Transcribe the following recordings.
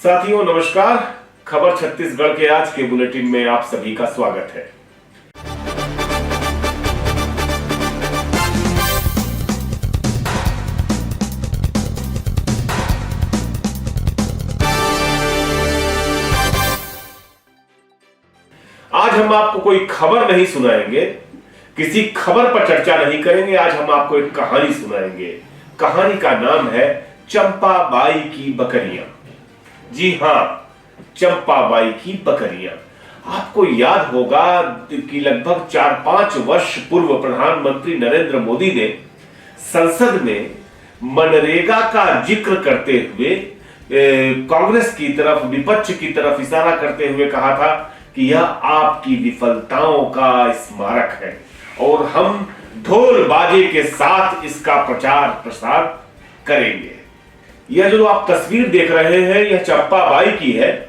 साथियों नमस्कार। खबर छत्तीसगढ़ के आज के बुलेटिन में आप सभी का स्वागत है। आज हम आपको कोई खबर नहीं सुनाएंगे, किसी खबर पर चर्चा नहीं करेंगे। आज हम आपको एक कहानी सुनाएंगे। कहानी का नाम है चंपाबाई की बकरियां। जी हां, चंपाबाई की बकरियां। आपको याद होगा कि लगभग 4-5 वर्ष पूर्व प्रधानमंत्री नरेंद्र मोदी ने संसद में मनरेगा का जिक्र करते हुए कांग्रेस की तरफ, विपक्ष की तरफ इशारा करते हुए कहा था कि यह आपकी विफलताओं का स्मारक है और हम ढोल बाजे के साथ इसका प्रचार प्रसार करेंगे। यह जो आप तस्वीर देख रहे हैं यह चंपाबाई की है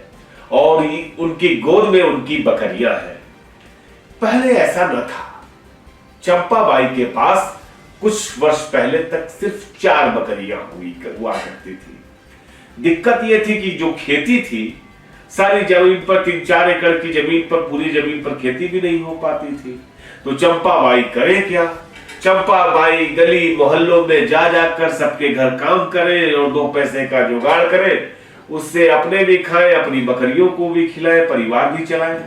और उनकी गोद में उनकी बकरियां हैं। पहले ऐसा न था। चंपाबाई के पास कुछ वर्ष पहले तक सिर्फ 4 बकरियां हुआ करती थी। दिक्कत यह थी कि जो खेती थी सारी जमीन पर 3-4 एकड़ की जमीन पर, पूरी जमीन पर खेती भी नहीं हो पाती थी। तो चंपाबाई करे क्या? चंपाबाई गली मोहल्लों में जा जाकर सबके घर काम करे और 2 पैसे का जुगाड़ करे, उससे अपने भी खाए, अपनी बकरियों को भी खिलाए, परिवार भी चलाए।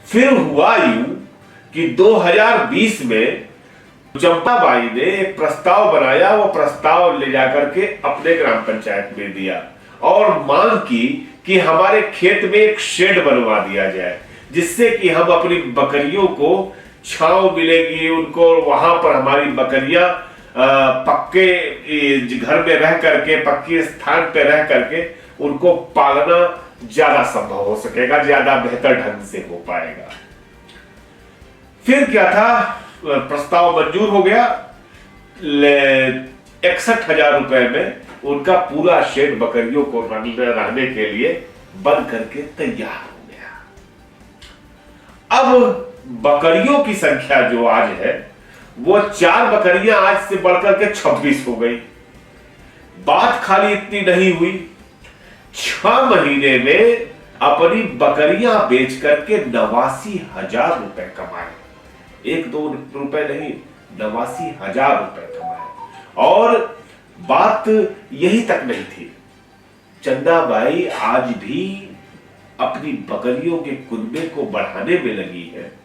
फिर हुआ यूं कि 2020 में चंपाबाई ने एक प्रस्ताव बनाया। वो प्रस्ताव ले जाकर के अपने ग्राम पंचायत में दिया और मांग की कि हमारे खेत में एक शेड बनवा दिया जाए, जिससे कि हम अपनी बकरियों को छांव मिलेगी, उनको वहां पर हमारी बकरियां पक्के घर में रह करके, पक्के स्थान पे रह करके उनको पालना ज्यादा संभव हो सकेगा, ज्यादा बेहतर ढंग से हो पाएगा। फिर क्या था, प्रस्ताव मंजूर हो गया। 61,000 रुपए में उनका पूरा शेड बकरियों को रहने के लिए बन करके तैयार हो गया। अब बकरियों की संख्या जो आज है वो 4 बकरियां आज से बढ़कर के 26 हो गई। बात खाली इतनी नहीं हुई, 6 महीने में अपनी बकरियां बेच करके 89,000 रुपए कमाए। 1-2 रुपए नहीं, 89,000 रुपए कमाए। और बात यही तक नहीं थी। चंदाबाई आज भी अपनी बकरियों के कुनबे को बढ़ाने में लगी है।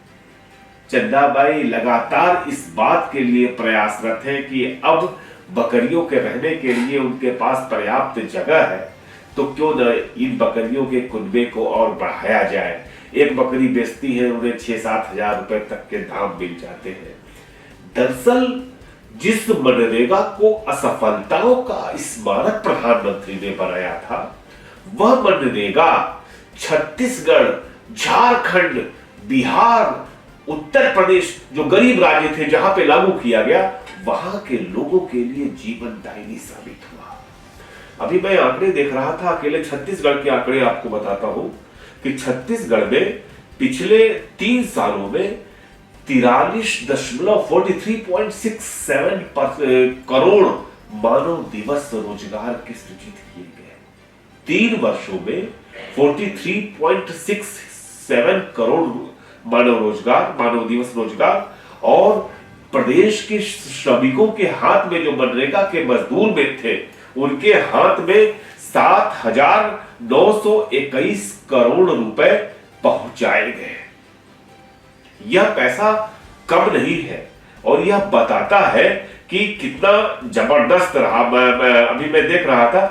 चंदाबाई लगातार इस बात के लिए प्रयासरत है कि अब बकरियों के रहने के लिए उनके पास पर्याप्त जगह है, तो क्यों न इन बकरियों के कुनबे को और बढ़ाया जाए। एक बकरी बेचती है, उन्हें 6-7 हजार रुपए तक के दाम मिल जाते हैं। दरअसल जिस मनरेगा को असफलताओं का स्मारक प्रधानमंत्री ने बनाया था, वह मनरेगा छत्तीसगढ़, झारखंड, बिहार, उत्तर प्रदेश जो गरीब राज्य थे जहां पे लागू किया गया, वहां के लोगों के लिए जीवनदायिनी साबित हुआ। अभी मैं आंकड़े देख रहा था, अकेले छत्तीसगढ़ के आंकड़े आपको बताता हूं कि छत्तीसगढ़ में पिछले 3 सालों में 43.67 करोड़ मानव दिवस रोजगार के सृजित किए गए। 3 वर्षों में 43.67 करोड़ मानव दिवस रोजगार। और प्रदेश के श्रमिकों के हाथ में, जो मनरेगा के मजदूर में थे, उनके हाथ में 7,921 करोड़ रुपए पहुंचाए गए। यह पैसा कम नहीं है और यह बताता है कि कितना जबरदस्त रहा। अभी मैं देख रहा था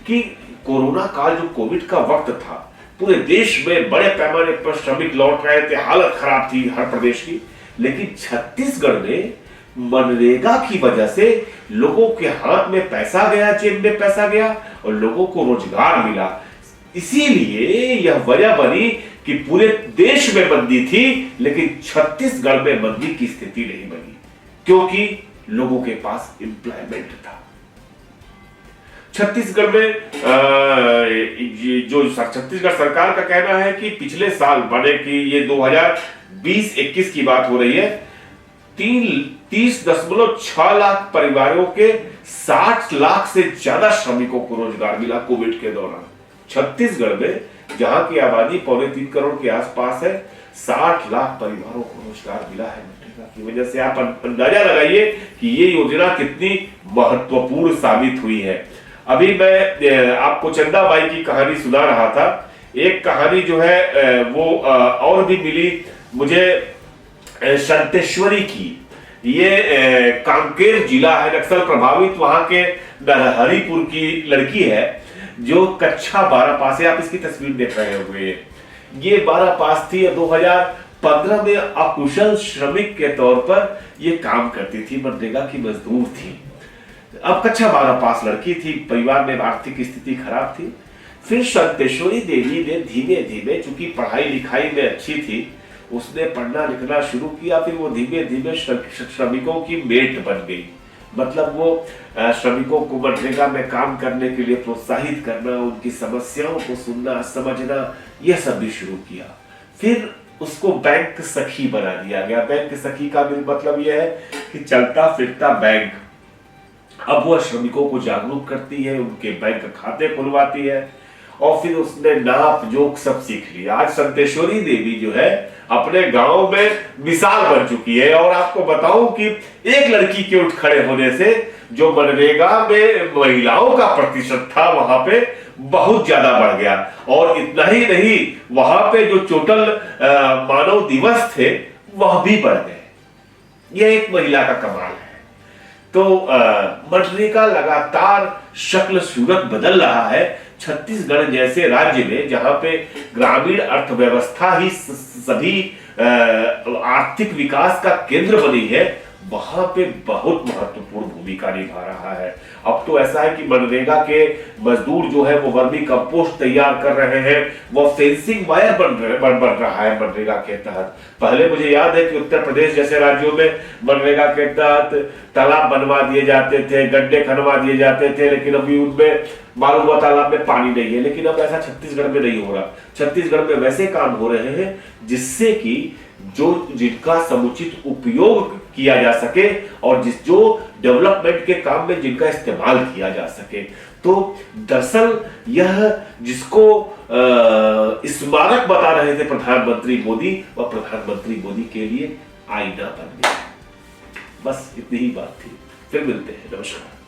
कि कोरोना काल, जो कोविड का वक्त था, पूरे देश में बड़े पैमाने पर श्रमिक लौट रहे थे, हालत खराब थी हर प्रदेश की। लेकिन छत्तीसगढ़ में मनरेगा की वजह से लोगों के हाथ में पैसा गया, जेब में पैसा गया और लोगों को रोजगार मिला। इसीलिए यह वजह बनी कि पूरे देश में मंदी थी, लेकिन छत्तीसगढ़ में मंदी की स्थिति नहीं बनी, क्योंकि लोगों के पास एम्प्लॉयमेंट था। छत्तीसगढ़ में जो छत्तीसगढ़ सरकार का कहना है कि पिछले साल बने की, ये 2020-21 की बात हो रही है, 30.6 लाख परिवारों के 60 लाख से ज्यादा श्रमिकों को रोजगार मिला कोविड के दौरान। छत्तीसगढ़ में जहां की आबादी 3.25 करोड़ के आसपास है, 60 लाख परिवारों को रोजगार मिला है मनरेगा की वजह से। आप अंदाजा लगाइए कि ये योजना कितनी महत्वपूर्ण साबित हुई है। अभी मैं आपको चंदाबाई की कहानी सुना रहा था। एक कहानी जो है वो और भी मिली मुझे शंतेश्वरी की। ये कांकेर जिला है, नक्सल प्रभावित वहां के नरहरिपुर की लड़की है जो कक्षा 12 पास है। आप इसकी तस्वीर देख रहे होंगे। ये 12 पास थी। 2015 में अकुशल श्रमिक के तौर पर ये काम करती थी, मनरेगा की मजदूर थी। अब कक्षा 12 पास लड़की थी, परिवार में आर्थिक स्थिति खराब थी। फिर शंतेश्वरी देवी ने धीमे धीमे, चूंकि पढ़ाई लिखाई में अच्छी थी, उसने पढ़ना लिखना शुरू किया। फिर वो धीमे धीमे श्रमिकों की मेट बन गई। मतलब वो श्रमिकों को मनरेगा में काम करने के लिए प्रोत्साहित करना, उनकी समस्याओं को सुनना समझना, यह सब भी शुरू किया। फिर उसको बैंक सखी बना दिया गया। बैंक सखी का भी मतलब यह है कि चलता फिरता बैंक। अब वह श्रमिकों को जागरूक करती है, उनके बैंक खाते खुलवाती है और फिर उसने नाप जोक सब सीख लिया। आज शंतेश्वरी देवी जो है अपने गांव में मिसाल बन चुकी है। और आपको बताऊं कि एक लड़की के उठ खड़े होने से जो मनरेगा में महिलाओं का प्रतिशत था वहां पे बहुत ज्यादा बढ़ गया। और इतना ही नहीं, वहां पे जो टोटल मानव दिवस थे वह भी बढ़ गए। यह एक महिला का कमाल है। तो मनरेगा लगातार शक्ल सूरत बदल रहा है। छत्तीसगढ़ जैसे राज्य में जहां पे ग्रामीण अर्थव्यवस्था ही सभी आर्थिक विकास का केंद्र बनी है, वहां पे बहुत महत्वपूर्ण भूमिका निभा रहा है। अब तो ऐसा है कि मनरेगा के मजदूर जो है वो वर्मी कंपोस्ट तैयार कर रहे हैं, वो फेंसिंग वायर बन रहा है मनरेगा के तहत। पहले मुझे याद है कि उत्तर प्रदेश जैसे राज्यों में मनरेगा के तहत तालाब बनवा दिए जाते थे, गड्ढे खनवा दिए जाते थे, लेकिन अभी उनमें मालूम हुआ तालाब में पानी नहीं है। लेकिन अब ऐसा छत्तीसगढ़ में नहीं हो रहा। छत्तीसगढ़ में वैसे काम हो रहे हैं जिससे कि जिनका समुचित उपयोग किया जा सके और जो डेवलपमेंट के काम में जिनका इस्तेमाल किया जा सके। तो दरअसल यह जिसको स्मारक बता रहे थे प्रधानमंत्री मोदी, वह प्रधानमंत्री मोदी के लिए आईना बन गया। बस इतनी ही बात थी। फिर मिलते हैं। नमस्कार।